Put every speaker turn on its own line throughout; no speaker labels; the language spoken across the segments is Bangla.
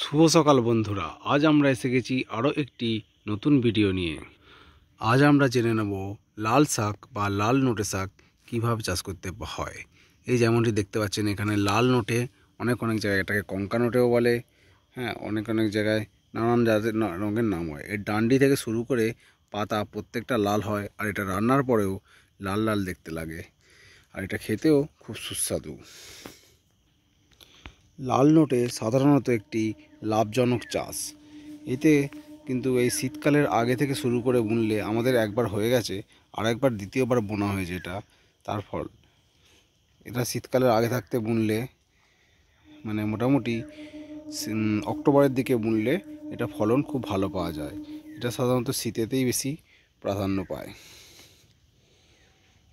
শুভ সকাল বন্ধুরা, আজ আমরা এসে গেছি আরও একটি নতুন ভিডিও নিয়ে। আজ আমরা জেনে নেব লাল শাক বা লাল নোটে শাক কীভাবে চাষ করতে হয়। এই যেমনটি দেখতে পাচ্ছেন এখানে লাল নোটে অনেক জায়গায় এটাকে কঙ্কা নোটেও বলে, অনেক জায়গায় নানান জাতের রঙের নাম হয়। এর ডান্ডি থেকে শুরু করে পাতা প্রত্যেকটা লাল হয়, আর এটা রান্নার পরেও লাল লাল দেখতে লাগে, আর এটা খেতেও খুব সুস্বাদু। লাল নোটে সাধারণত একটি লাভজনক চাষ। এতে কিন্তু এই শীতকালের আগে থেকে শুরু করে বুনলে আমাদের একবার হয়ে গেছে, আর একবার দ্বিতীয়বার বোনা হয়েছে। তার ফল এটা শীতকালের আগে থাকতে বুনলে মোটামুটি অক্টোবরের দিকে বুনলে এটা ফলন খুব ভালো পাওয়া যায়। এটা সাধারণত শীতেতেই বেশি প্রাধান্য পায়।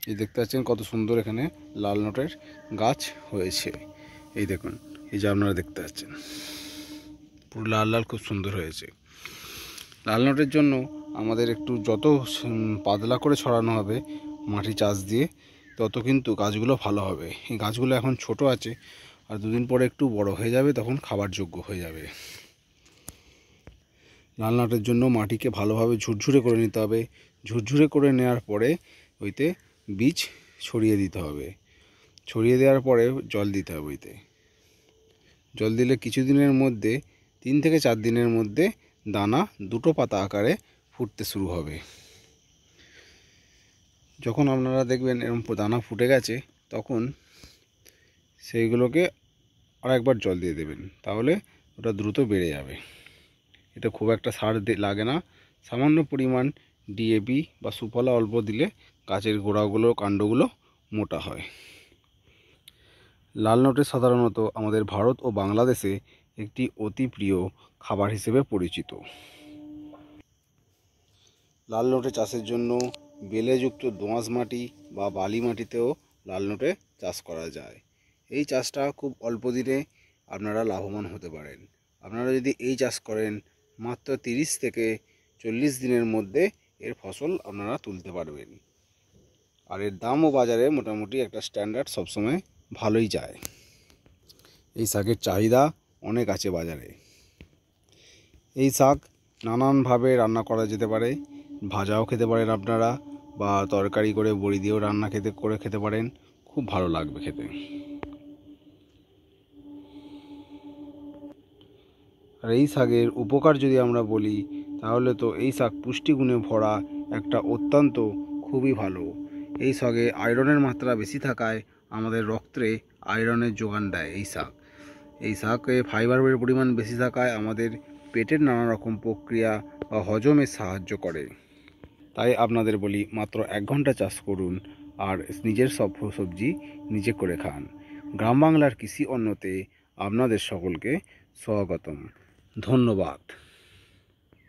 এই দেখতে পাচ্ছেন কত সুন্দর এখানে লাল নোটের গাছ হয়েছে। এই দেখুন, এই যে আপনারা দেখতে পাচ্ছেন পুরো লাল লাল খুব সুন্দর হয়েছে। লাল নোটের জন্য আমাদের একটু যত পাতলা করে ছড়ানো হবে মাটি চাষ দিয়ে, তত কিন্তু গাছগুলো ভালো হবে। এই গাছগুলো এখন ছোট আছে, আর দুদিন পরে একটু বড় হয়ে যাবে, তখন খাবার যোগ্য হয়ে যাবে। লাল নোটের জন্য মাটিকে ভালোভাবে ঝুরঝুরে করে নিতে হবে। ঝুরঝুরে করে নেওয়ার পরে ওইতে বীজ ছড়িয়ে দিতে হবে। ছড়িয়ে দেওয়ার পরে জল দিতে হবে। ওইতে জল দিলে কিছুদিনের মধ্যে 3 থেকে 4 দিনের মধ্যে দানা দুটো পাতা আকারে ফুটতে শুরু হবে। যখন আপনারা দেখবেন এরকম দানা ফুটে গেছে, তখন সেইগুলোকে আরেকবার জল দিয়ে দেবেন, তাহলে ওটা দ্রুত বেড়ে যাবে। এটা খুব একটা সার লাগে না, সামান্য পরিমাণ ডিএপি বা সুফলা অল্প দিলে গাছের গোড়াগুলো কাণ্ডগুলো মোটা হয়। লাল নোটে সাধারণত আমাদের ভারত ও বাংলাদেশে একটি অতি প্রিয় খাবার হিসেবে পরিচিত। লাল নোটে চাষের জন্য বেলেযুক্ত দোআঁশ মাটি বা বালি মাটিতেও লাল নোটে চাষ করা যায়। এই চাষটা খুব অল্প দিনে আপনারা লাভবান হতে পারেন। আপনারা যদি এই চাষ করেন, মাত্র 30 থেকে 40 দিনের মধ্যে এর ফসল আপনারা তুলতে পারবেন। আর এর দামও বাজারে মোটামুটি একটা স্ট্যান্ডার্ড সবসময় ভালোই যায়। এই শাকের চাহিদা অনেক আছে বাজারে। এই শাক নানানভাবে রান্না করা যেতে পারে। ভাজাও খেতে পারেন আপনারা, বা তরকারি করে বড়ি দিয়েও রান্না করে খেতে পারেন, খুব ভালো লাগবে খেতে। আর এই শাকের উপকার যদি আমরা বলি, তাহলে তো এই শাক পুষ্টিগুণে ভরা একটা অত্যন্ত খুবই ভালো। এই শাকে আয়রনের মাত্রা বেশি থাকায় আমাদের রক্তে আয়রনের যোগান দেয় এই শাকে ফাইবারের পরিমাণ বেশি থাকায় আমাদের পেটের নানা রকম প্রক্রিয়া বা হজমে সাহায্য করে। তাই আপনাদের বলি, মাত্র 1 ঘন্টা চাষ করুন আর নিজের সব সবজি নিজে করে খান। গ্রাম বাংলার কৃষি অন্নতে আপনাদের সকলকে স্বাগতম। ধন্যবাদ।